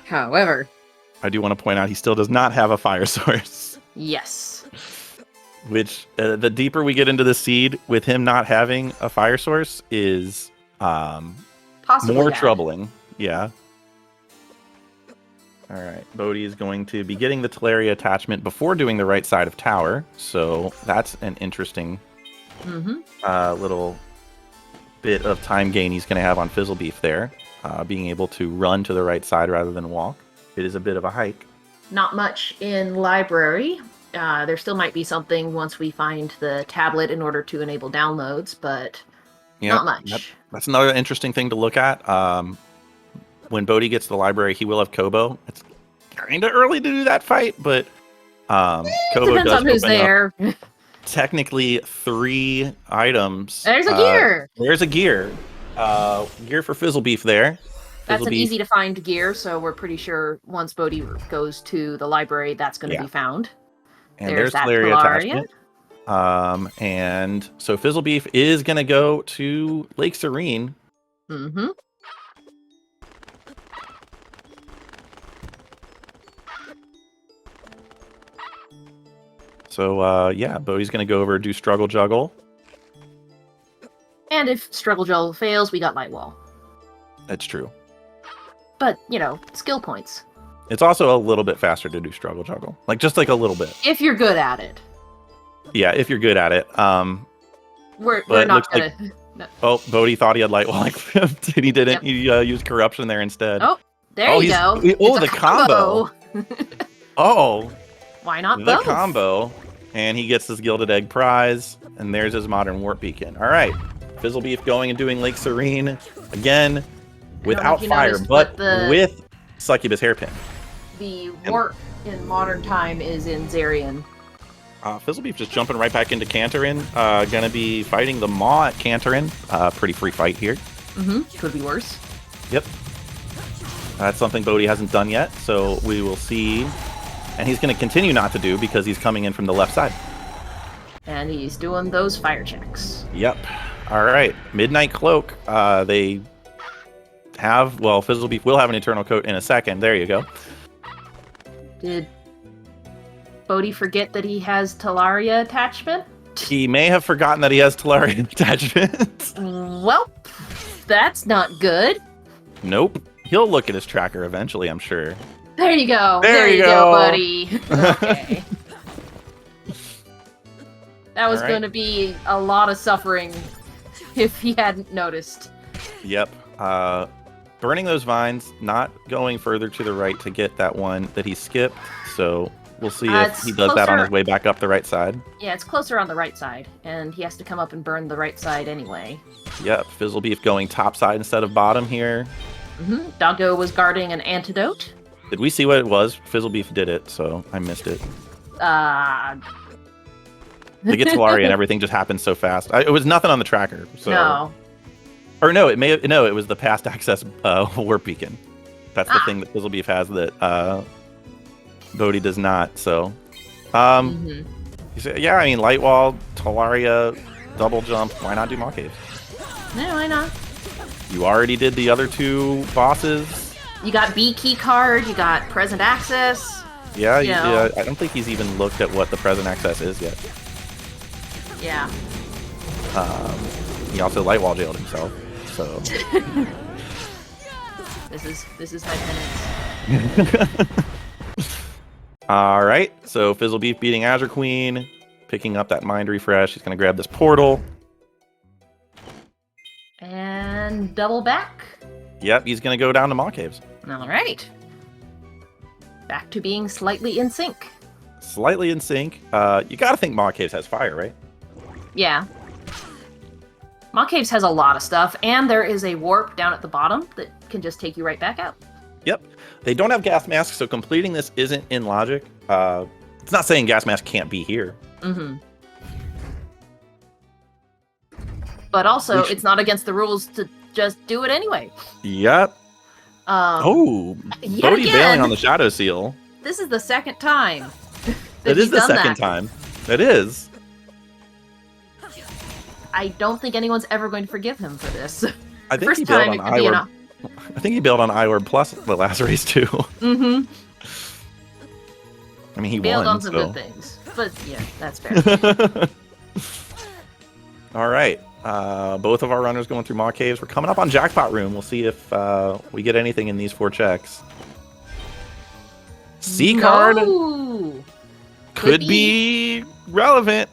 However, I do want to point out he still does not have a fire source. yes. Which, the deeper we get into the seed, with him not having a fire source is Possibly more bad. troubling. Yeah. All right. Bodhi is going to be getting the Talaria attachment before doing the right side of tower. So that's an interesting little bit of time gain he's going to have on Fizzlebeef there. Being able to run to the right side rather than walk. It is a bit of a hike. Not much in library. There still might be something once we find the tablet in order to enable downloads, but not much. That's another interesting thing to look at. When Bodhi gets to the library, he will have Kobo. It's kind of early to do that fight, but Kobo Depends does on who's open there. up technically 3 items. There's a gear. There's a gear. Gear for Fizzlebeef there. That's an easy to find gear, so we're pretty sure once Bodhi goes to the library, that's going to be found. And there's Talaria attachment. And so Fizzlebeef is going to go to Lake Serene. Mm-hmm. So, yeah, Bodhi's going to go over and do Struggle Juggle. And if Struggle Juggle fails, we got Light Wall. That's true. But, skill points. It's also a little bit faster to do Struggle Juggle. Just a little bit. If you're good at it. Yeah, if you're good at it. We're not going to... No. Oh, Bodhi thought he had Light Wall equipped, and he didn't. Yep. He used Corruption there instead. Oh, there you go. The combo. Oh. Why not the both? combo. And he gets his Gilded Egg prize, and there's his Modern Warp Beacon. All right. Fizzlebeef going and doing Lake Serene again without fire, noticed, but with Succubus Hairpin. The warp in modern time is in Zarian. Fizzlebeef just jumping right back into Cantorin. Gonna be fighting the Maw at Cantorin. Pretty free fight here. Could be worse. Yep. That's something Bodhi hasn't done yet, so we will see. And he's going to continue not to do because he's coming in from the left side. And he's doing those fire checks. Yep. All right. Midnight Cloak. They have... Well, Fizzlebeef will have an Eternal Coat in a second. There you go. Did Bodhi forget that he has Talaria attachment? He may have forgotten that he has Talaria attachment. Well, that's not good. Nope. He'll look at his tracker eventually, I'm sure. There you go. There you go, buddy. Okay. That was going to be a lot of suffering if he hadn't noticed. Yep. Burning those vines, not going further to the right to get that one that he skipped. So we'll see if he does that on his way back up the right side. Yeah, it's closer on the right side, and he has to come up and burn the right side anyway. Yep. Fizzlebeef going top side instead of bottom here. Doggo was guarding an antidote. Did we see what it was? Fizzlebeef did it, so I missed it. To get Talaria and everything just happened so fast. It was nothing on the tracker. So. No. Or no, it may have, no, it was the past access warp beacon. That's the thing that Fizzlebeef has that Bodhi does not. So, yeah, I mean, Light Wall, Talaria, double jump. Why not do Maw Cave? No, why not? You already did the other 2 bosses. You got B key card. You got present access. Yeah, yeah. I don't think he's even looked at what the present access is yet. Yeah. He also light wall jailed himself. So. This is my penance. All right. So Fizzlebeef beating Azure Queen, picking up that mind refresh. He's gonna grab this portal. And double back. Yep, he's gonna go down to Maw Caves. All right. Back to being slightly in sync. Slightly in sync. You gotta think Maw Caves has fire, right? Yeah. Maw Caves has a lot of stuff, and there is a warp down at the bottom that can just take you right back out. Yep. They don't have gas masks, so completing this isn't in logic. It's not saying gas mask can't be here. But also, it's not against the rules to just do it anyway. Yep. Bodhi bailing on the Shadow Seal. This is the second time. It is the second time. It is. I don't think anyone's ever going to forgive him for this. I think he bailed on I think he bailed on iOrb Plus the last race too. Mm-hmm. I mean, he Bailed won. on some good things. But yeah, that's fair. All right. Both of our runners going through Maw Caves. We're coming up on Jackpot Room. We'll see if we get anything in these 4 checks. C card could be relevant.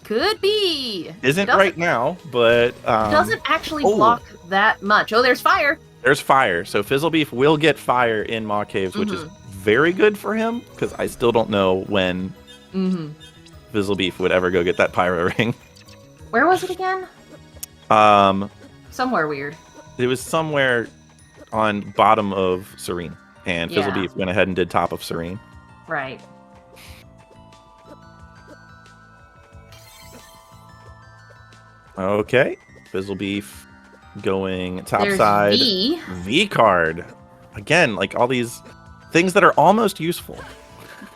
Could be. Isn't right now, but doesn't actually block that much. Oh, there's fire. There's fire. So Fizzlebeef will get fire in Maw Caves, which is very good for him because I still don't know when Fizzlebeef would ever go get that pyro ring. Where was it again? Somewhere weird. It was somewhere on bottom of Serene, and Fizzlebeef went ahead and did top of Serene. Right. Okay, Fizzlebeef going top There's side. V card. Again, like all these things that are almost useful.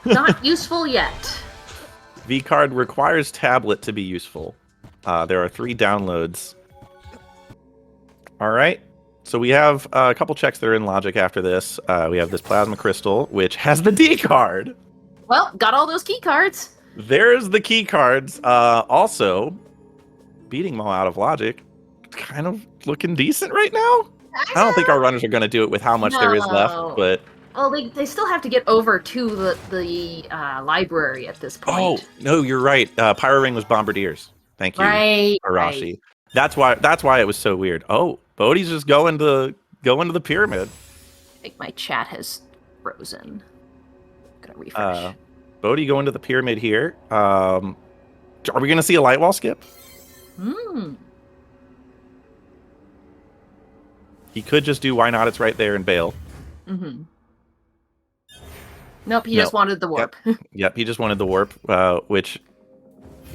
Not useful yet. V card requires tablet to be useful. There are 3 downloads. All right. So we have a couple checks that are in logic after this. We have this plasma crystal, which has the D card. Well, got all those key cards. There's the key cards. Also, beating Maw out of logic, kind of looking decent right now. I don't think our runners are going to do it with how much there is left, but... Well, they still have to get over to the library at this point. Oh, no, you're right. Pyro Ring was Bombardiers. Thank you, Arashi. Right. That's why it was so weird. Oh, Bodhi's just going to the pyramid. I think my chat has frozen. Gonna refresh. Bodhi going to the pyramid here. Are we going to see a light wall skip? He could just do why not, it's right there, and bail. Nope, he just wanted the warp. Yep, he just wanted the warp, which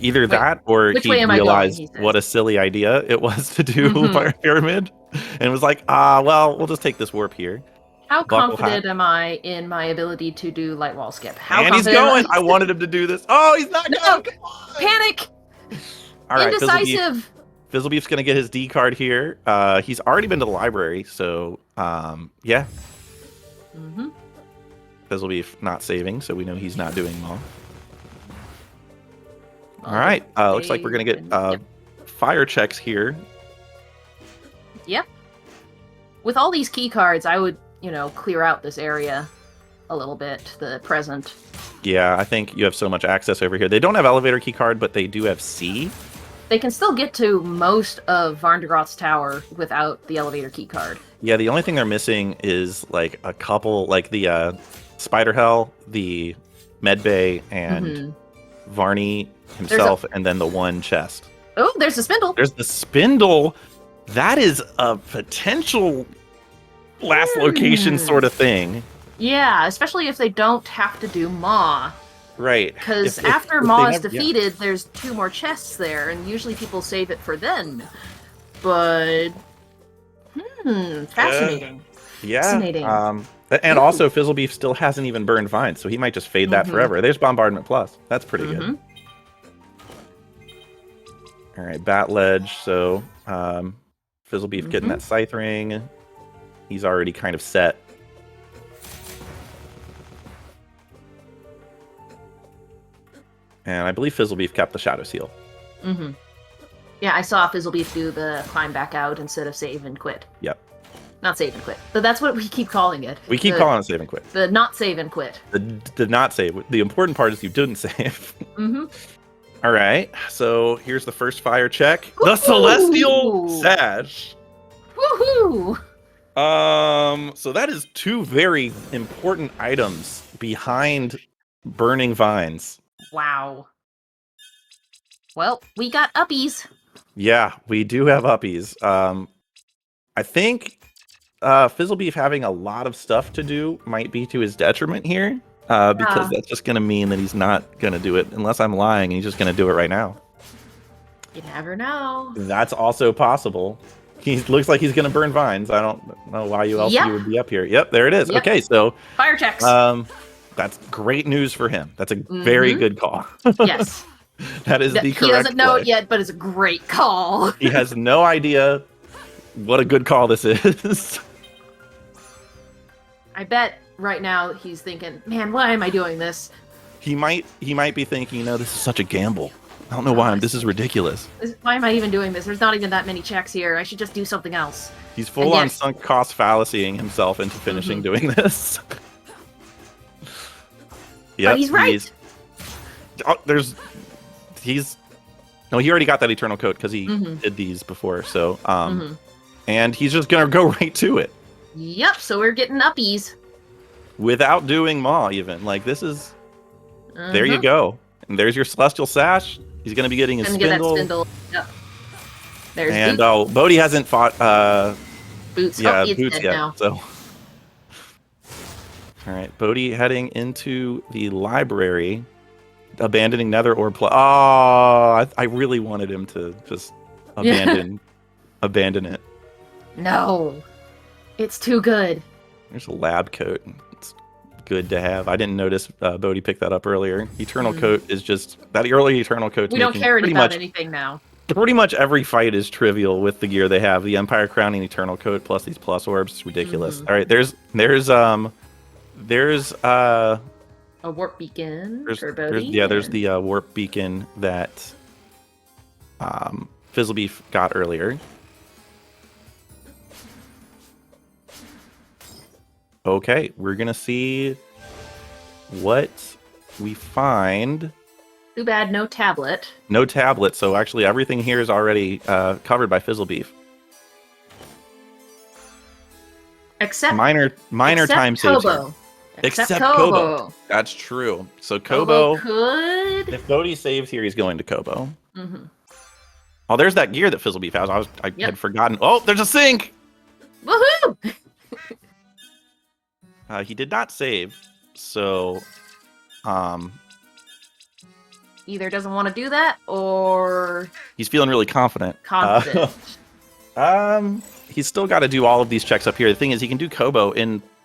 either that or he realized what a silly idea it was to do Fire Pyramid, and was like, well, we'll just take this warp here. How confident am I in my ability to do light wall skip? And he's going! I wanted him to do this. Oh, he's not going! Come on! Panic! All right, indecisive! Fizzlebeef's going to get his D card here. He's already been to the library, so, yeah. Fizzlebeef not saving, so we know he's not doing Maw. All right, looks like we're going to get fire checks here. Yep. With all these key cards, I would, clear out this area a little bit, the present. Yeah, I think you have so much access over here. They don't have elevator key card, but they do have C. They can still get to most of Varndegroth's tower without the elevator key card. Yeah, the only thing they're missing is like a couple, like the Spider Hell, the Medbay, and Varney himself, and then the one chest. Oh, there's the spindle. There's the spindle. That is a potential last location sort of thing. Yeah, especially if they don't have to do Maw. Right. Because after Maw is defeated, there's 2 more chests there, and usually people save it for then. But, fascinating. Yeah. Fascinating. And also, Fizzlebeef still hasn't even burned Vines, so he might just fade that forever. There's Bombardment Plus. That's pretty good. All right, Bat Ledge. So, Fizzlebeef getting that Scythe Ring. He's already kind of set. And I believe Fizzlebeef kept the Shadow Seal. Yeah, I saw Fizzlebeef do the climb back out instead of save and quit. Yep. Not save and quit, but that's what we keep calling it. We keep calling it save and quit. The not save and quit. The not save. The important part is you didn't save. All right, so here's the first fire check. Woo-hoo! The Celestial Sash. Woohoo! So that is 2 very important items behind Burning Vines. Wow. Well, we got uppies. Yeah, we do have uppies. I think Fizzlebeef having a lot of stuff to do might be to his detriment here, because that's just going to mean that he's not going to do it, unless I'm lying, and he's just going to do it right now. You never know. That's also possible. He looks like he's going to burn Vines. I don't know why you would be up here. Yep, there it is. Yep. Okay, so... Fire checks. That's great news for him. That's a very good call. Yes. That is the correct He doesn't know play. it yet, but it's a great call. He has no idea what a good call this is. I bet right now he's thinking, man, why am I doing this? He might be thinking, this is such a gamble. I don't know why. This is ridiculous. Why am I even doing this? There's not even that many checks here. I should just do something else. He's full on sunk cost fallacying himself into finishing doing this. Yep, but he's right. He already got that eternal coat because he did these before. So, and he's just gonna go right to it. Yep. So we're getting uppies without doing Maw even. Like this is. There you go. And there's your Celestial Sash. He's gonna be getting his spindle. Get that spindle. Yep. There's and Bodhi hasn't fought Boots. Yeah, oh, Boots yet. Now. So. All right, Bodhi heading into the library, abandoning Nether Orb. I really wanted him to just abandon it. No, it's too good. There's a lab coat. It's good to have. I didn't notice Bodhi picked that up earlier. Eternal coat is just that early Eternal coat. We don't care about anything now. Pretty much every fight is trivial with the gear they have. The Empire Crown and Eternal coat plus these plus orbs. It's ridiculous. All right, there's a warp beacon for Bodhi. There's the warp beacon that Fizzlebeef got earlier. Okay, we're gonna see what we find. Too bad no tablet. No tablet, so actually everything here is already covered by Fizzlebeef. Except minor time saves. Except Kobo. That's true. So Kobo could. If Bodhi saves here, he's going to Kobo. Oh, there's that gear that Fizzlebeef has. I had forgotten. Oh, there's a sink. Woohoo! He did not save, so either doesn't want to do that or he's feeling really confident. He's still got to do all of these checks up here. The thing is, he can do Kobo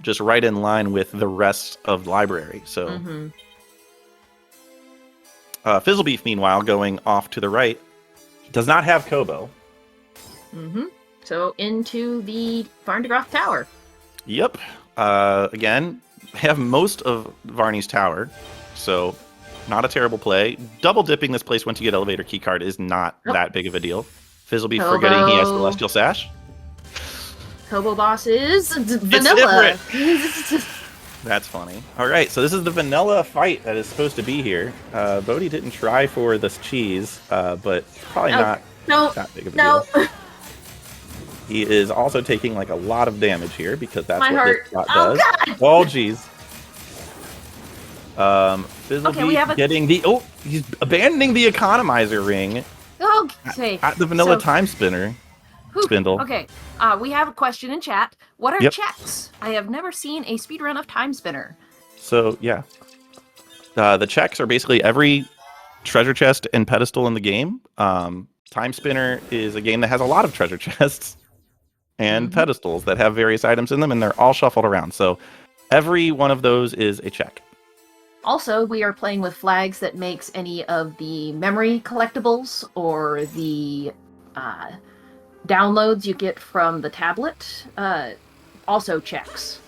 just right in line with the rest of the library. So, Fizzlebeef, meanwhile, going off to the right, does not have Kobo. So into the Varndegroth Tower. Yep. Again, have most of Varney's Tower, so not a terrible play. Double dipping this place once you get elevator keycard is not that big of a deal. Fizzlebeef forgetting he has Celestial Sash. Kobo boss is vanilla. That's funny. All right, so this is the vanilla fight that is supposed to be here. Bodhi didn't try for this cheese, but probably not that big of a deal. He is also taking like a lot of damage here because that's what this shot does. God. Oh, jeez. Fizzlebeef getting the... Oh, he's abandoning the economizer ring. Okay. At the vanilla time spindle. Okay, we have a question in chat. What are checks? I have never seen a speedrun of Timespinner. So, yeah. The checks are basically every treasure chest and pedestal in the game. Timespinner is a game that has a lot of treasure chests and pedestals that have various items in them, and they're all shuffled around. So every one of those is a check. Also, we are playing with flags that makes any of the memory collectibles or the downloads you get from the tablet also checks.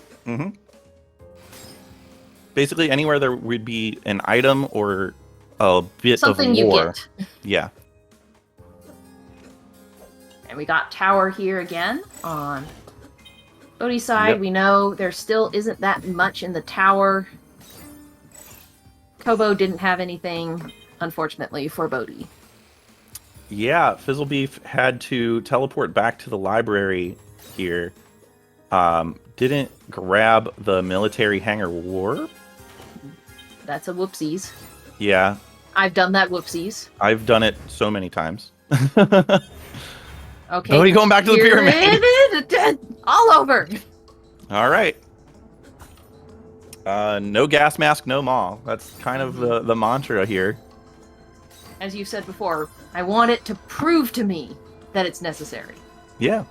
Basically, anywhere there would be an item or a bit something of lore. You get. Yeah. And we got tower here again on Bodhi's side. We know there still isn't that much in the tower. Kobo didn't have anything, unfortunately, for Bodhi. Yeah, Fizzlebeef had to teleport back to the library here. Didn't grab the military hangar warp. That's a whoopsies. Yeah. I've done that whoopsies. I've done it so many times. Okay. Bodhi going back to the pyramid. All over. All right. No gas mask, no maw. That's kind of the mantra here. As you said before, I want it to prove to me that it's necessary. Yeah.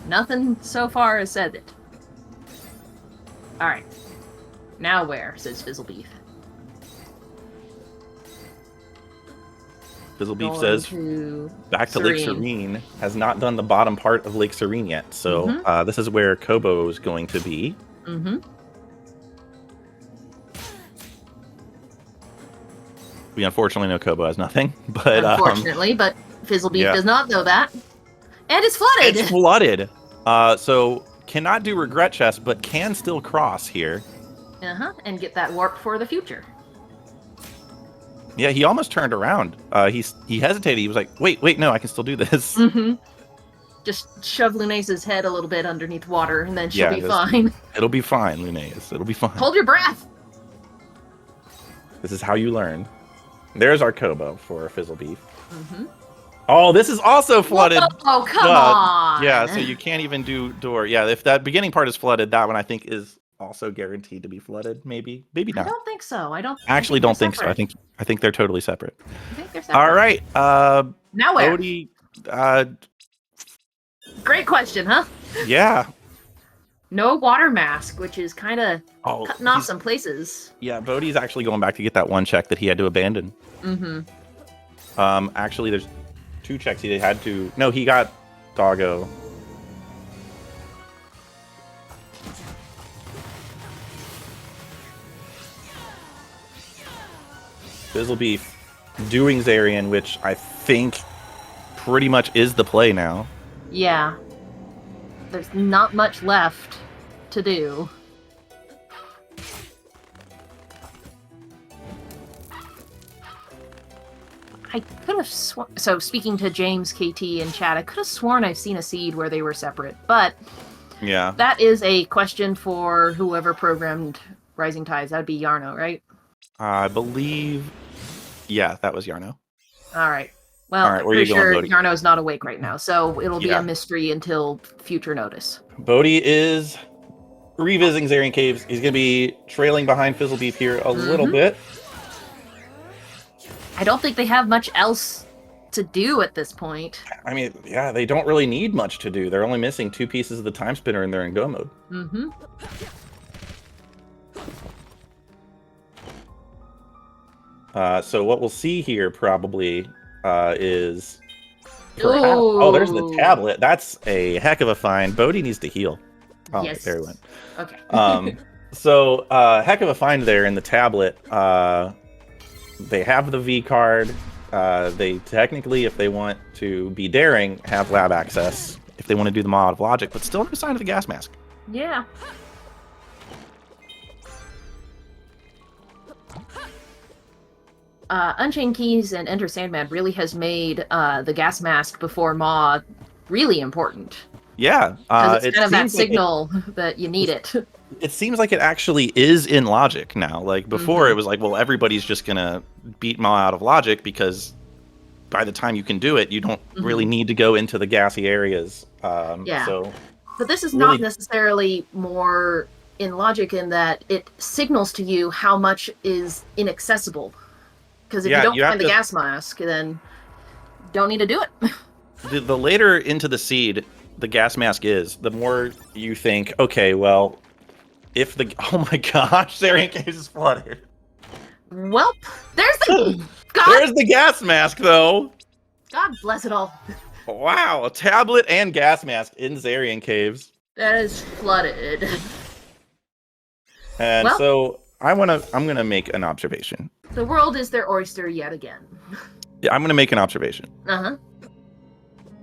Nothing so far has said it. Alright. Now where, says Fizzlebeef. Fizzlebeef says, back to Lake Serene. Has not done the bottom part of Lake Serene yet. So this is where Kobo is going to be. Mm-hmm. We unfortunately know Kobo has nothing, but Unfortunately, but Fizzlebeef yeah. does not know that. And it's flooded! It's flooded! So cannot do regret chest, but can still cross here. Uh-huh, and get that warp for the future. Yeah, he almost turned around. He hesitated. He was like, wait, no, I can still do this. Mm-hmm. Just shove Lunace's head a little bit underneath water, and then she'll be fine. It'll be fine, Lunace. It'll be fine. Hold your breath! This is how you learn. There's our Kobo for Fizzlebeef. Mm-hmm. Oh, this is also flooded. Oh, come on! Yeah, so you can't even do door. Yeah, if that beginning part is flooded, that one I think is also guaranteed to be flooded. Maybe not. I don't think so. I don't think so. I think they're totally separate. I think they're separate. All right. Now where? Bodhi, Great question, huh? yeah. No water mask, which is kind of Oh, cutting off some places. Yeah, Bodhi's actually going back to get that one check that he had to abandon. Mm-hmm. Actually, there's 2 checks he had to. No, he got Doggo. Fizzlebeef doing Zarian, which I think pretty much is the play now. Yeah. There's not much left to do. I could have sworn... So, speaking to James KT in chat, I could have sworn I've seen a seed where they were separate, but... Yeah. That is a question for whoever programmed Rising Tides. That would be Yarno, right? I believe... Yeah, that was Yarno. Alright. Well, All right, I'm where are you pretty going, sure Bodhi? Yarno's not awake right now, so it'll be Yeah. a mystery until future notice. Bodhi is revisiting Zarian Caves. He's going to be trailing behind Fizzlebeef here a little bit. I don't think they have much else to do at this point. I mean, yeah, they don't really need much to do. They're only missing 2 pieces of the time spinner and they're in go mode. Mm-hmm. So what we'll see here probably is... Oh, there's the tablet. That's a heck of a find. Bodhi needs to heal. Oh, yes. there he went. Okay. So, heck of a find there in the tablet. They have the V card. They technically, if they want to be daring, have lab access. If they want to do the mod of logic, but still no sign of the gas mask. Yeah. Unchained Keys and Enter Sandman really has made the gas mask before Maw really important. Yeah. Because it's kind of that signal that you need it. It seems like it actually is in logic now. Like before, it was like, well, everybody's just going to beat Maw out of logic because by the time you can do it, you don't really need to go into the gassy areas. Yeah. So but this is really... not necessarily more in logic in that it signals to you how much is inaccessible. Because if you don't find the gas mask, then you don't need to do it. The later into the seed the gas mask is, the more you think, okay, well, if the... Oh my gosh, Zarian Caves is flooded. Welp, there's the... There's the gas mask, though. God bless it all. Wow, a tablet and gas mask in Zarian Caves. That is flooded. And so I'm gonna make an observation. The world is their oyster yet again. Yeah, I'm gonna make an observation. Uh-huh.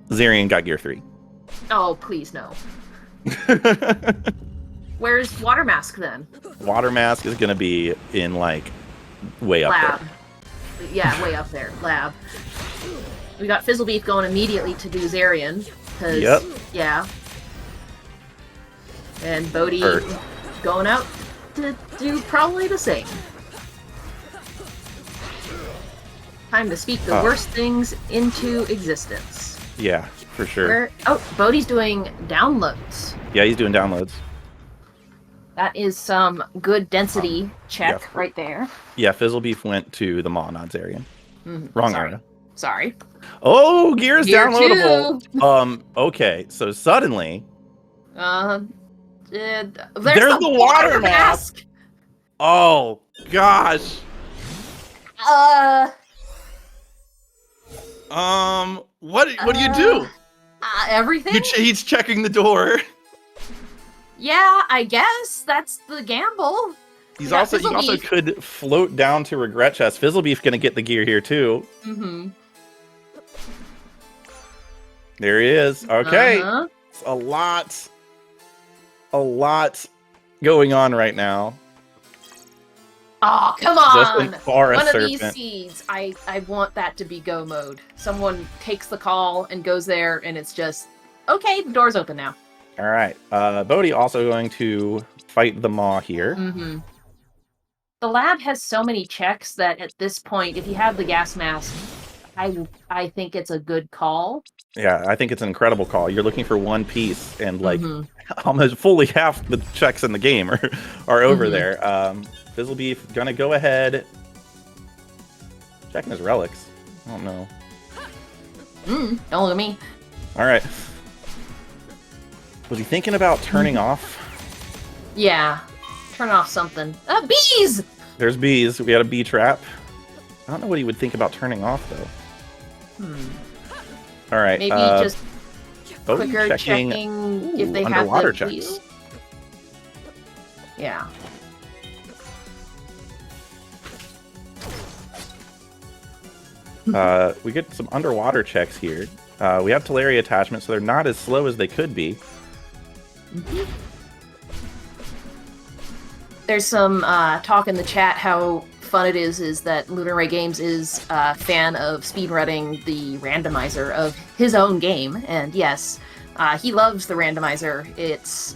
Zarian got gear 3. Oh, please no. Where's Water Mask then? Water Mask is gonna be in like way up Lab. there. Yeah, way up there. Lab. We got Fizzlebeef going immediately to do Zarian. Yep. Yeah. And Bodhi going out to do probably the same. Time to speak the worst things into existence. Yeah, for sure. Bodhi's doing downloads. Yeah, he's doing downloads. That is some good density check right there. Yeah, Fizzlebeef went to the Maw, not Zarian. Wrong area. Sorry. Oh, gear is Gear downloadable. Okay, so suddenly... there's the water mask! Oh, gosh. What do you do? Everything? He's checking the door. Yeah, I guess that's the gamble. He also could float down to regret chest. Fizzlebeef gonna get the gear here too. Mm-hmm. There he is. Okay. It's a lot going on right now. Oh, come on! One of these seeds, I want that to be go mode. Someone takes the call and goes there, and it's just, okay, the door's open now. All right. Bodhi also going to fight the Maw here. Mm-hmm. The lab has so many checks that at this point, if you have the gas mask, I think it's a good call. Yeah, I think it's an incredible call. You're looking for one piece, and like almost fully half the checks in the game are over there. Fizzlebeef gonna go ahead, checking his relics. I don't know. Don't look at me. All right. Was he thinking about turning off? Yeah, turn off something. Bees! There's bees. We had a bee trap. I don't know what he would think about turning off though. All right. Maybe just quicker checking if they have underwater the checks. Yeah. We get some underwater checks here. We have Teleria attachments, so they're not as slow as they could be. There's some talk in the chat how fun it is that LunarRayGames is a fan of speedrunning the randomizer of his own game, and yes, he loves the randomizer. It's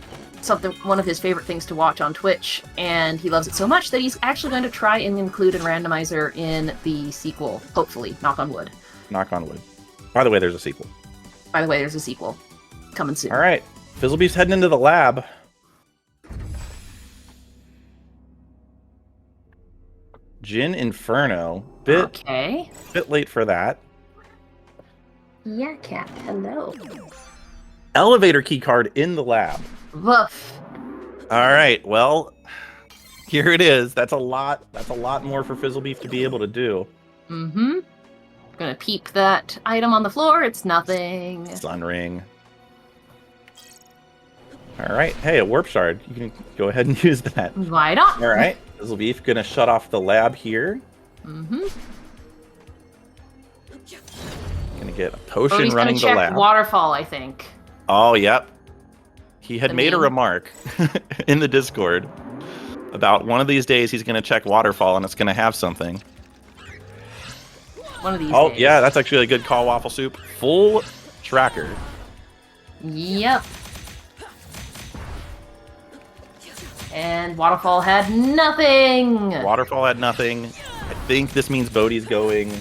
one of his favorite things to watch on Twitch, and he loves it so much that he's actually going to try and include a randomizer in the sequel, hopefully. Knock on wood. Knock on wood. By the way, there's a sequel. Coming soon. All right. Fizzlebeef's heading into the lab. Jin Inferno. Bit late for that. Yeah, cat. Hello. Elevator keycard in the lab. Woof. All right. Well, here it is. That's a lot more for Fizzlebeef to be able to do. Gonna peep that item on the floor. It's nothing. Sun ring. All right. Hey, a warp shard. You can go ahead and use that. Why not? All right. Fizzlebeef gonna shut off the lab here. Gonna get a potion running the lab. Waterfall, I think. Oh, yep. He had made a remark in the Discord about one of these days he's gonna check Waterfall and it's gonna have something. One of these days. Yeah, that's actually a good call, Waffle Soup. Full tracker. Yep. And Waterfall had nothing. Waterfall had nothing. I think this means Bodhi's going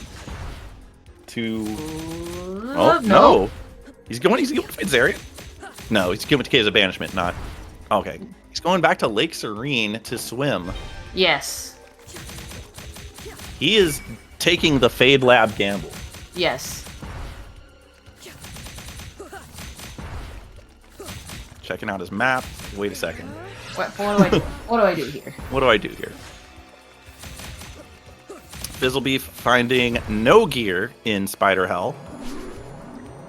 to... Oh, no. He's going to Fitzarian? No, he's going to Caves of Banishment, not... Okay. He's going back to Lake Serene to swim. Yes. He is taking the Fade Lab gamble. Yes. Checking out his map. Wait a second. What do I do here? What do I do here? Fizzlebeef finding no gear in Spider Hell.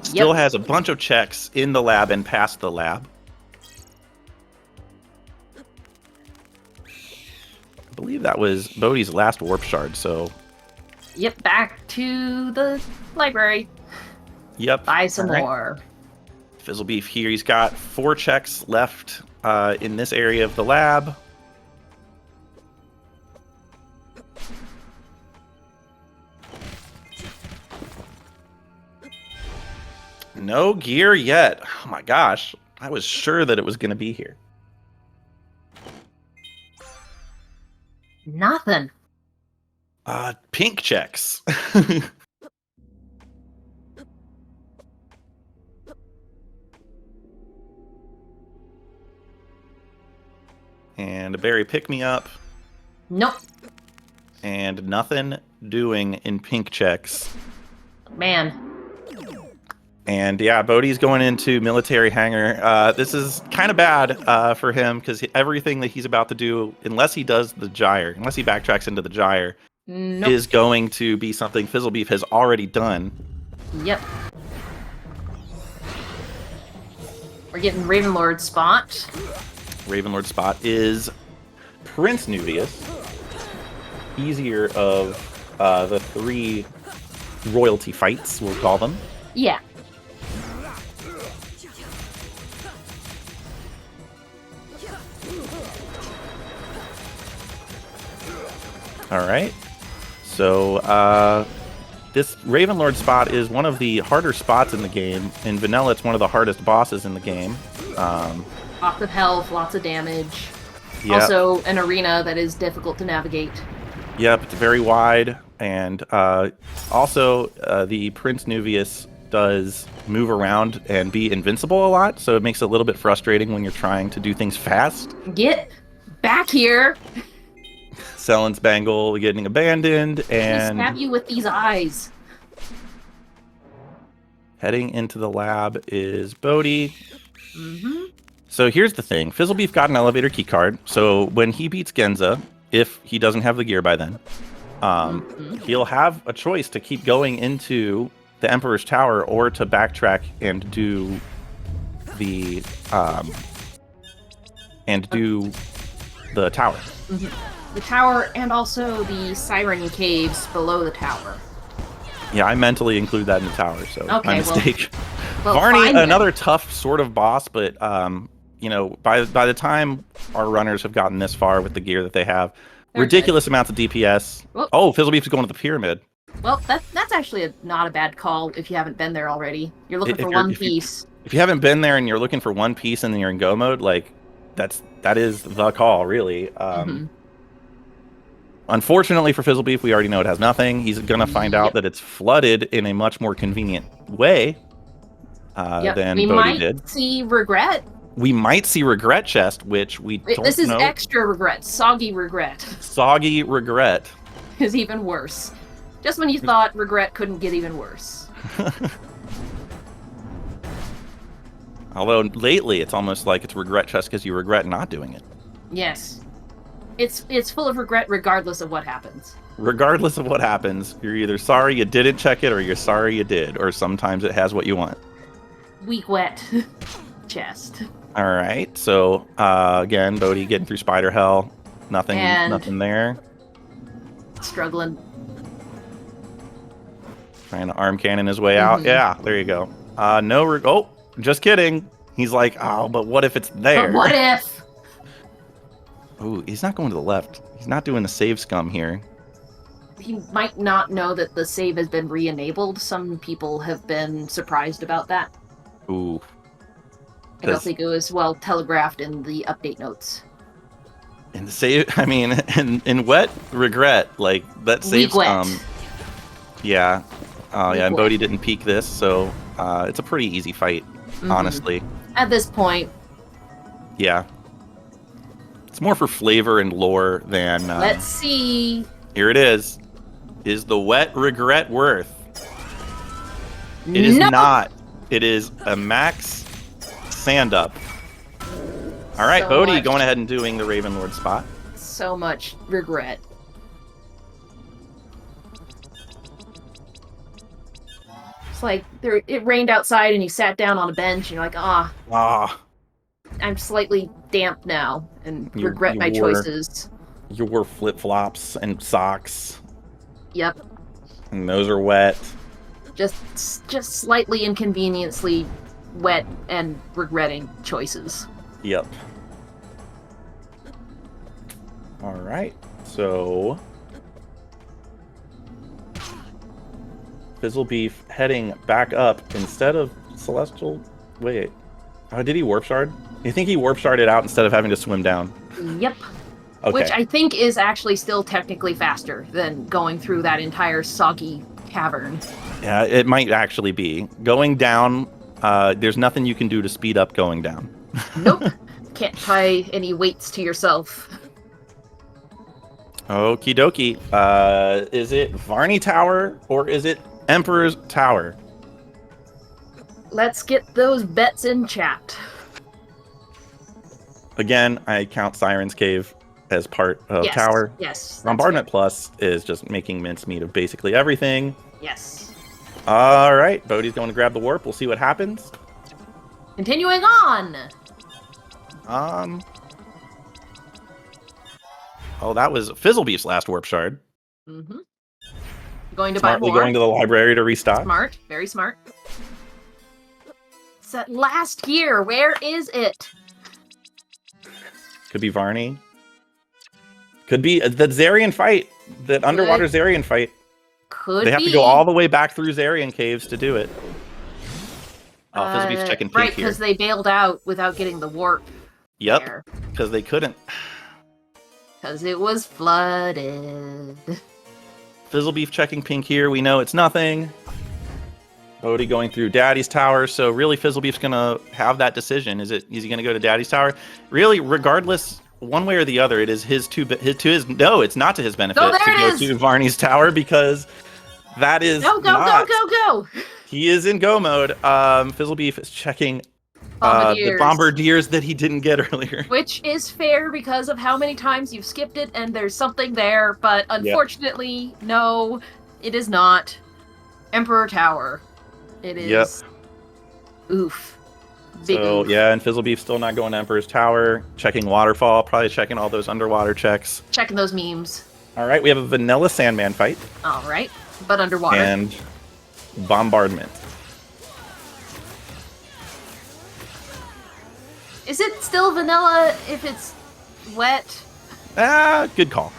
Still has a bunch of checks in the lab and past the lab. I believe that was Bodhi's last warp shard, so... Yep, back to the library. Yep. Buy some more. Fizzlebeef here. He's got 4 checks left in this area of the lab. No gear yet. Oh my gosh. I was sure that it was going to be here. Nothing. Pink checks. And a berry pick-me-up. Nope. And nothing doing in pink checks. Man. And yeah, Bodhi's going into military hangar. This is kind of bad for him because everything that he's about to do, unless he does the gyre, unless he backtracks into the gyre, is going to be something Fizzlebeef has already done. Yep. We're getting Ravenlord spot. Ravenlord spot is Prince Nuvius. Easier of the 3 royalty fights, we'll call them. Yeah. All right. So this Ravenlord spot is one of the harder spots in the game. In vanilla, it's one of the hardest bosses in the game. Lots of health, lots of damage. Yep. Also, an arena that is difficult to navigate. Yep, it's very wide, and also the Prince Nuvius does move around and be invincible a lot, so it makes it a little bit frustrating when you're trying to do things fast. Get back here! Sellen's Bangle getting abandoned, and Stab you with these eyes. heading into the lab is Bodhi. Mm-hmm. So here's the thing. Fizzlebeef got an elevator keycard, so when he beats Genza, if he doesn't have the gear by then, he'll have a choice to keep going into the Emperor's Tower or to backtrack and do the tower. Mm-hmm. The tower and also the Siren Caves below the tower. Yeah, I mentally include that in the tower, so okay, my mistake. Well, Varney, another tough sort of boss, but you know, by the time our runners have gotten this far with the gear that they have, ridiculous amounts of DPS. Whoop. Oh, Fizzlebeef is going to the pyramid. Well, that's actually not a bad call if you haven't been there already. You're looking for one piece. If you haven't been there and you're looking for one piece and then you're in go mode, like that is the call, really. Unfortunately for Fizzlebeef, we already know it has nothing. He's going to find out that it's flooded in a much more convenient way than we Bodhi did. might see Regret. We might see Regret Chest, which we don't know. This is extra Regret. Soggy Regret. Soggy Regret. Is even worse. Just when you thought Regret couldn't get even worse. Although lately it's almost like it's Regret Chest because you regret not doing it. Yes. It's full of regret regardless of what happens. Regardless of what happens, you're either sorry you didn't check it or you're sorry you did, or sometimes it has what you want. Weak wet chest. All right, so again, Bodhi getting through Spider Hell. Nothing there. Struggling. Trying to arm cannon his way out. Yeah, there you go. Oh, just kidding. He's like, oh, but what if it's there? But what if? Ooh, he's not going to the left. He's not doing the save scum here. He might not know that the save has been re-enabled. Some people have been surprised about that. Ooh. I don't think it was well telegraphed in the update notes. In the save, I mean, in wet regret, like that save scum. Yeah. Oh yeah, and Bodhi didn't peek this, so it's a pretty easy fight, honestly. At this point. Yeah. It's more for flavor and lore than... Let's see. Here it is. Is the wet regret worth? It is not. It is a max sand up. All right, So Bodhi much. going ahead and doing the Ravenlord spot. So much regret. It's like it rained outside and you sat down on a bench and you're like, I'm slightly damp now and regret my choices. You wore flip-flops and socks. Yep. And those are wet. Just slightly inconveniently wet and regretting choices. Yep. All right. So Fizzlebeef heading back up instead of Celestial. Wait. Oh, did he warp shard? You think he warp sharded out instead of having to swim down? Yep. Okay. Which I think is actually still technically faster than going through that entire soggy cavern. Yeah, it might actually be. Going down, there's nothing you can do to speed up going down. Nope. Can't tie any weights to yourself. Okie dokie. Is it Varney Tower or is it Emperor's Tower? Let's get those bets in chat. Again, I count Siren's Cave as part of Tower. Yes. Bombardment Plus is just making mincemeat of basically everything. Yes. All right, Bodhi's going to grab the warp. We'll see what happens. Continuing on. Oh, that was Fizzlebeef's last warp shard. Mm-hmm. Going to buy Smartly more. going to the library to restock. Smart. Very smart. It's that last gear. Where is it? Could be Varney. Could be the Zarian fight. That underwater Zarian fight. Could They have to go all the way back through Zarian caves to do it. Oh, Fizzlebeef's checking pink right, here. because they bailed out without getting the warp. Yep, because they couldn't. Because it was flooded. Fizzlebeef checking pink here. We know it's nothing. Bodhi going through Daddy's Tower. So really, Fizzlebeef's going to have that decision. Is he going to go to Daddy's Tower? Really, regardless, one way or the other, it is no, it's not to his benefit to go to Varney's Tower because that is go. He is in go mode. Fizzlebeef is checking the bombardiers that he didn't get earlier. Which is fair because of how many times you've skipped it and there's something there, but unfortunately, no, it is not. Emperor Tower. It is. Yep. Oof. Big oof. Yeah, and Fizzlebeef still not going to Emperor's Tower. Checking Waterfall, probably checking all those underwater checks. Checking those memes. All right, we have a vanilla Sandman fight. All right, but underwater. And bombardment. Is it still vanilla if it's wet? Good call.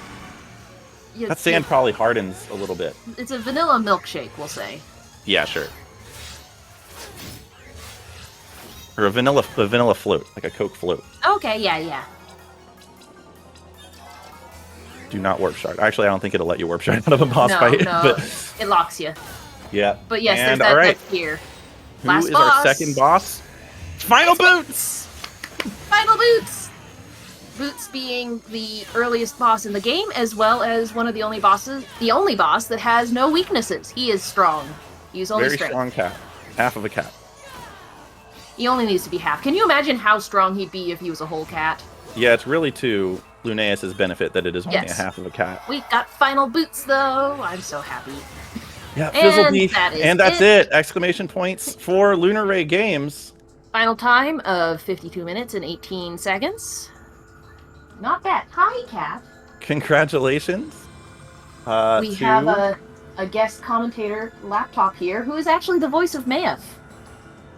That sand probably hardens a little bit. It's a vanilla milkshake, we'll say. Yeah, sure. Or a vanilla float, like a Coke float. Okay, yeah. Do not warp shard. Actually, I don't think it'll let you warp shard out of a boss fight. No, but it locks you. Yeah. But yes, and, there's that right. here. Who is our second boss? Final Boots! Final Boots! Boots being the earliest boss in the game, as well as one of the only boss that has no weaknesses. He is strong. He's only very strong cat. Half of a cat. He only needs to be half. Can you imagine how strong he'd be if he was a whole cat? Yeah, it's really to Lunaeus' benefit that it is only a half of a cat. We got Final Boots, though. I'm so happy. Yeah, Fizzlebeef. And that's it. Exclamation points for LunarRayGames. Final time of 52 minutes and 18 seconds. Not bad. Hi, cat. Congratulations. We have a guest commentator laptop here who is actually the voice of Maeve.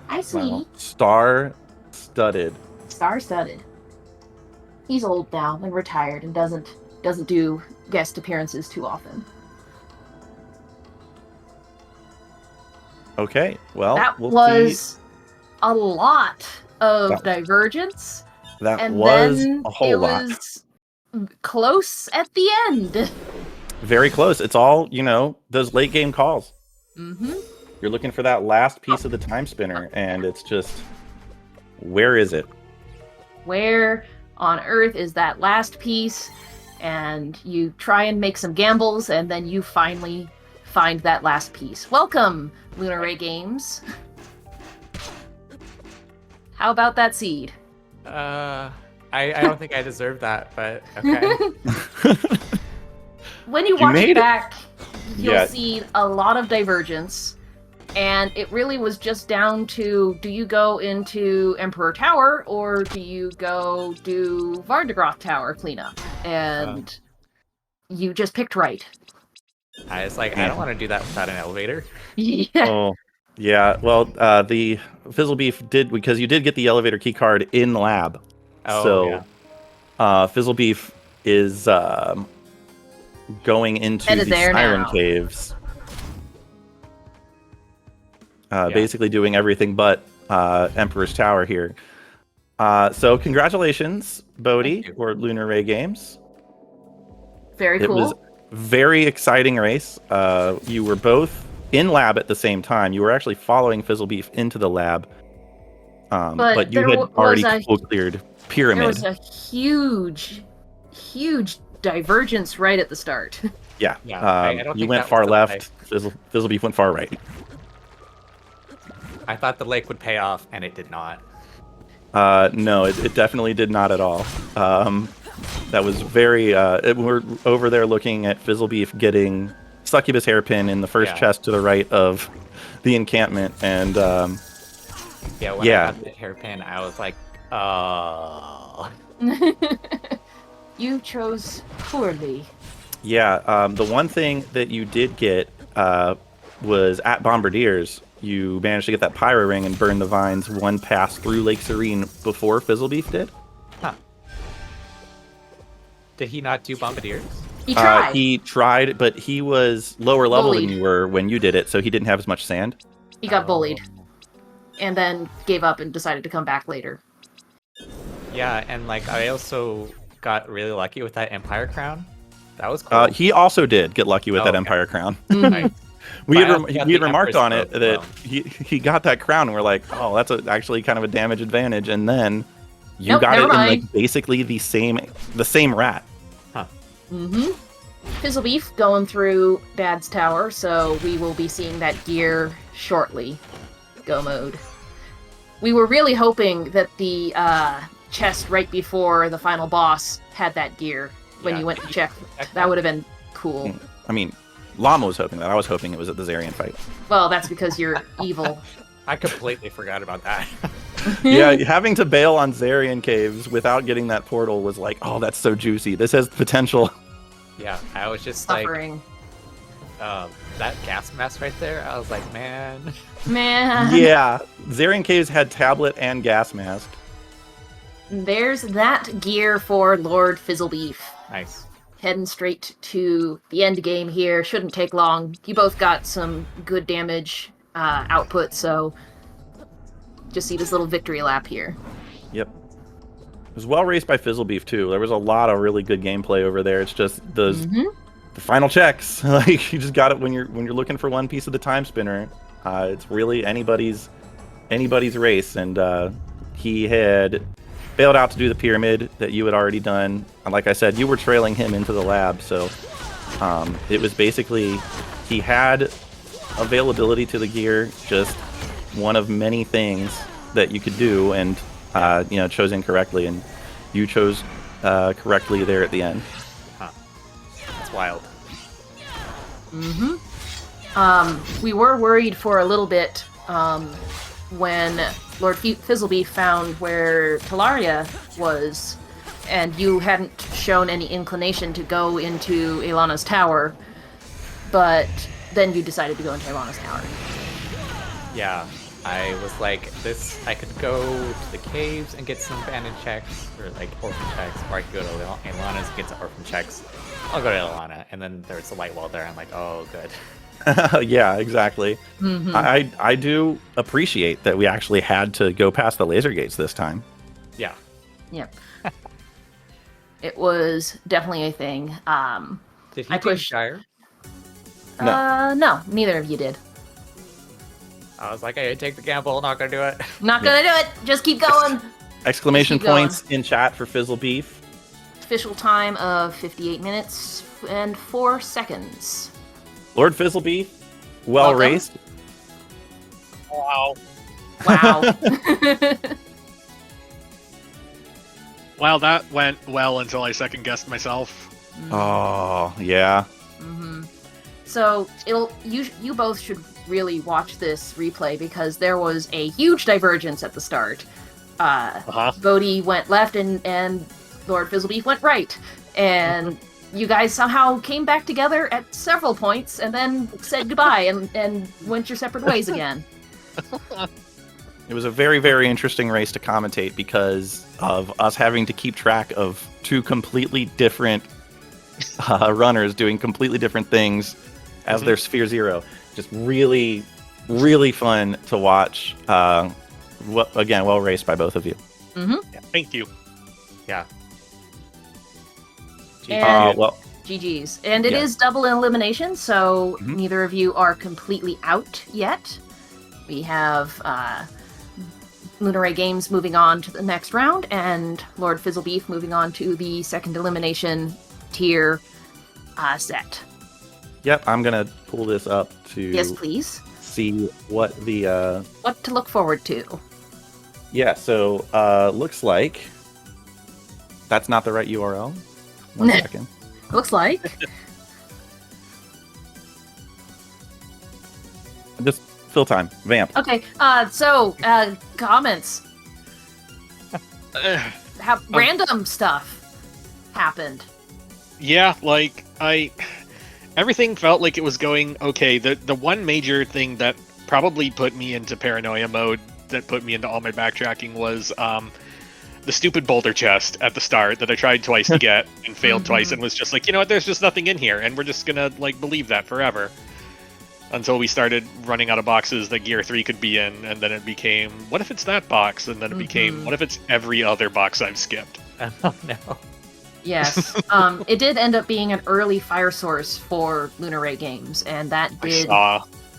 Hi, sweetie. Wow. Star-studded. Star-studded. He's old now and retired and doesn't do guest appearances too often. Okay, well, that was a lot of divergence. That was a whole lot. It was close at the end. Very close. It's all, those late game calls. Mm-hmm. You're looking for that last piece of the time spinner, and it's just, where is it? Where on earth is that last piece? And you try and make some gambles, and then you finally find that last piece. Welcome, LunarRayGames. How about that seed? I don't think I deserve that, but okay. When you watch it back, you'll see a lot of divergence. And it really was just down to, do you go into Emperor Tower, or do you go do Vardagroth Tower cleanup? And you just picked right. I was like, I don't want to do that without an elevator. Yeah. Oh, yeah. Well, the Fizzlebeef did, because you did get the elevator key card in lab. Oh, so, yeah. Fizzlebeef is going into the Siren Caves. Basically doing everything but Emperor's Tower here. So congratulations, Bodhi, for LunarRayGames. Very cool. It was a very exciting race. You were both in lab at the same time. You were actually following Fizzlebeef into the lab. But you had already cleared Pyramid. There was a huge divergence right at the start. Yeah. I don't you went far left. Fizzlebeef went far right. I thought the lake would pay off, and it did not. No, it definitely did not at all. That was very... we're over there looking at Fizzlebeef getting Succubus Hairpin in the first chest to the right of the encampment, and... when I got the hairpin, I was like, oh... You chose poorly. Yeah, the one thing that you did get was at Bombardiers. You managed to get that Pyro Ring and burn the vines one pass through Lake Serene before Fizzlebeef did. Huh. Did he not do Bombardiers? He tried. But he was lower level Bullied. than you were when you did it, so he didn't have as much sand. He got bullied. And then gave up and decided to come back later. Yeah, and like I also got really lucky with that Empire Crown. That was cool. He also did get lucky with that okay. Empire Crown. Nice. we But I had, also got we had the remarked Emperor's on it Stroke that as well. he got that crown, and we're like, oh, that's actually kind of a damage advantage. And then you Nope, got it never in mind. like basically the same rat. Mm-hmm. Fizzlebeef going through Dad's tower, so we will be seeing that gear shortly. Go mode. We were really hoping that the chest right before the final boss had that gear when Yeah. you went to check. That would have been cool. I mean, Llama was hoping that. I was hoping it was at the Zarian fight. Well, that's because you're evil. I completely forgot about that. Yeah, having to bail on Zarian caves without getting that portal was like, oh, that's so juicy. This has potential. Yeah, I was just Suffering. like, that gas mask right there. I was like, man. Man. Yeah, Zarian caves had tablet and gas mask. There's that gear for Lord Fizzlebeef. Nice. Heading straight to the end game here. Shouldn't take long. You both got some good damage output, so just see this little victory lap here. Yep. It was well raced by Fizzlebeef too. There was a lot of really good gameplay over there. It's just those the final checks. Like you just got it when you're looking for one piece of the time spinner. It's really anybody's race, and he had bailed out to do the pyramid that you had already done. And like I said, you were trailing him into the lab, so it was basically he had availability to the gear, just one of many things that you could do, and chose incorrectly, and you chose correctly there at the end. That's wild. We were worried for a little bit when Lord Fizzlebeef found where Talaria was, and you hadn't shown any inclination to go into Ilana's tower, but then you decided to go into Ilana's tower. Yeah, I was like, I could go to the caves and get some bandit checks, or like orphan checks, or I could go to Ilana's and get some orphan checks. I'll go to Ilana, and then there's a light wall there. I'm like, oh, good. Yeah, exactly. I do appreciate that we actually had to go past the laser gates this time. Yeah. Yep. It was definitely a thing. Did he I do pushed- Gyre? No, neither of you did. I was like, hey, take the gamble, not gonna do it. Not gonna do it. Just keep going. Exclamation Keep going. points in chat for Fizzlebeef. Official time of 58 minutes and 4 seconds. Lord Fizzlebeef, well Welcome. raced. Wow. Wow. Well, that went well until I second guessed myself. Oh, yeah. So you both should really watch this replay because there was a huge divergence at the start. Bodhi went left and Lord Fizzlebeef went right, and you guys somehow came back together at several points and then said goodbye and went your separate ways again. It was a very, very interesting race to commentate because of us having to keep track of two completely different runners doing completely different things as their Sphere Zero. Just really, really fun to watch. Again, well raced by both of you. Yeah, thank you. Yeah. And Well, GG's. And it Yeah. is double elimination, so neither of you are completely out yet. We have LunarRayGames moving on to the next round, and Lord Fizzlebeef moving on to the second elimination tier set. yep, I'm going to pull this up to Yes, please. see what the... What to look forward to. Yeah, so looks like that's not the right URL. One second. Looks like. Just fill time. Vamp. Okay, comments. Have random stuff. happened. Yeah, like everything felt like it was going okay. The one major thing that probably put me into paranoia mode, that put me into all my backtracking, was the stupid boulder chest at the start that I tried twice to get and failed twice, and was just like, you know what, there's just nothing in here, and we're just gonna like believe that forever. Until we started running out of boxes that Gear 3 could be in, and then it became, what if it's that box? And then it became, what if it's every other box I've skipped? Oh no. Yes. It did end up being an early fire source for LunarRayGames, and that did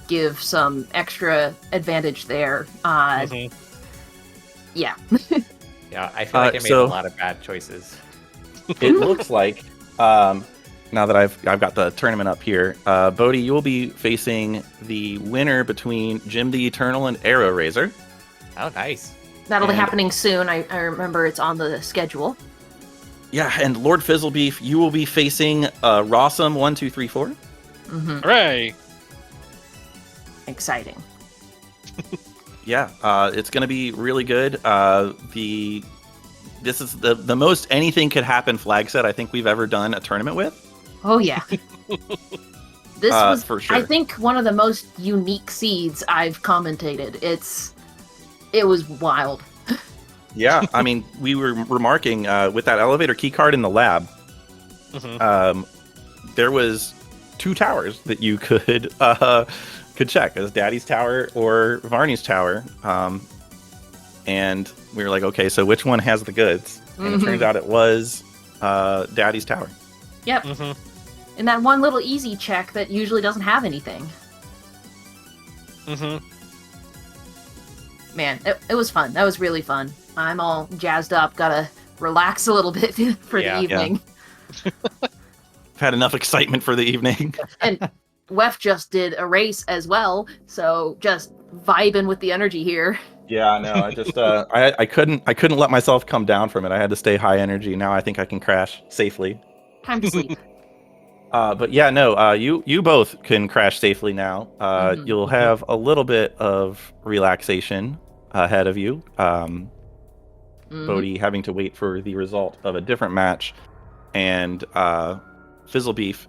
give some extra advantage there. Yeah. Yeah, I feel like I made a lot of bad choices. It looks like, now that I've got the tournament up here, Bodhi, you will be facing the winner between Jim the Eternal and Arrow Razor. Oh, nice. That'll be happening soon. I remember it's on the schedule. Yeah, and Lord Fizzlebeef, you will be facing Rossum1234. Hooray! Exciting. Yeah, it's going to be really good. This is the most anything could happen flag set I think we've ever done a tournament with. Oh yeah. This was, for sure. I think, one of the most unique seeds I've commentated. It was wild. Yeah, I mean, we were remarking with that elevator keycard in the lab. There was 2 towers that you could check as Daddy's Tower or Varney's Tower, and we were like, okay, so which one has the goods? And it turns out it was Daddy's Tower. Yep. And that one little easy check that usually doesn't have anything. Man, it was fun. That was really fun. I'm all jazzed up. Gotta relax a little bit for the evening. I've had enough excitement for the evening. And Wef just did a race as well, so just vibing with the energy here. Yeah, no, I just I couldn't let myself come down from it. I had to stay high energy. Now I think I can crash safely. Time to sleep. But yeah, no, you both can crash safely now. You'll have a little bit of relaxation ahead of you. Bodhi having to wait for the result of a different match, and Fizzlebeef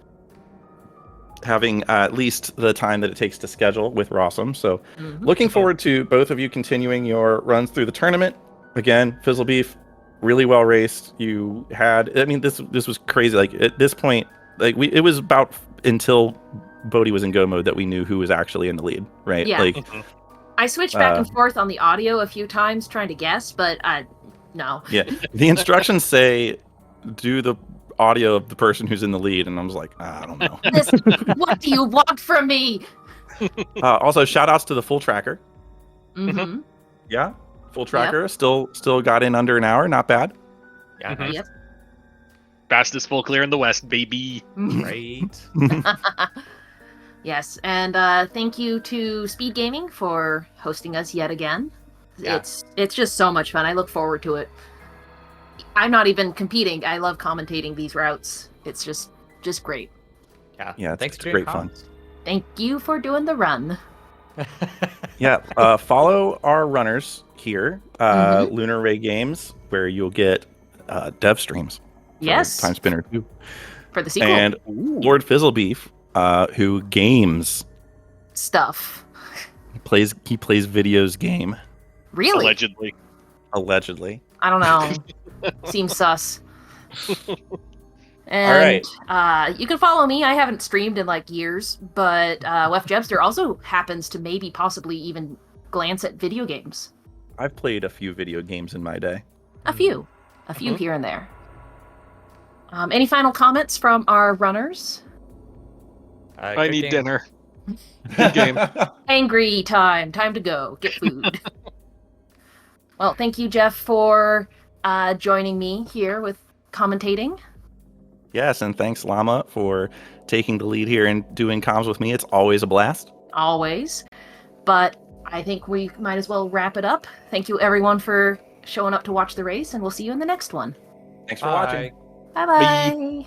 having at least the time that it takes to schedule with Rossum. So looking forward to both of you continuing your runs through the tournament. Again, Fizzlebeef, really well raced. You had, I mean, this was crazy. Like at this point, like it was about until Bodhi was in go mode that we knew who was actually in the lead, right? Yeah. Like I switched back and forth on the audio a few times trying to guess, but no. Yeah, the instructions say do the audio of the person who's in the lead, and I was like, I don't know. What do you want from me? Also, shout outs to the full tracker. Yeah, full tracker. Yep. Still got in under an hour. Not bad. Yeah, nice. Yep. Fastest full clear in the West, baby. Great. Yes, and thank you to Speedgaming for hosting us yet again. Yeah. It's just so much fun. I look forward to it. I'm not even competing. I love commentating these routes. It's just great. Yeah, Thanks it's for great fun. Thank you for doing the run. Yeah, follow our runners here, LunarRayGames, where you'll get dev streams. Yes. Timespinner 2. For the sequel. And Lord Fizzlebeef, who games Stuff. He plays videos game. Really? Allegedly. I don't know. Seems sus. And, All right. You can follow me. I haven't streamed in like years, but Wef Jebster also happens to maybe possibly even glance at video games. I've played a few video games in my day. A few here and there. Any final comments from our runners? I need dinner. Good game. Angry time to go get food. Well, thank you, Jeff, for joining me here with commentating. Yes, and thanks, Llama, for taking the lead here and doing comms with me. It's always a blast. Always. But I think we might as well wrap it up. Thank you, everyone, for showing up to watch the race, and we'll see you in the next one. Thanks for watching. Bye-bye.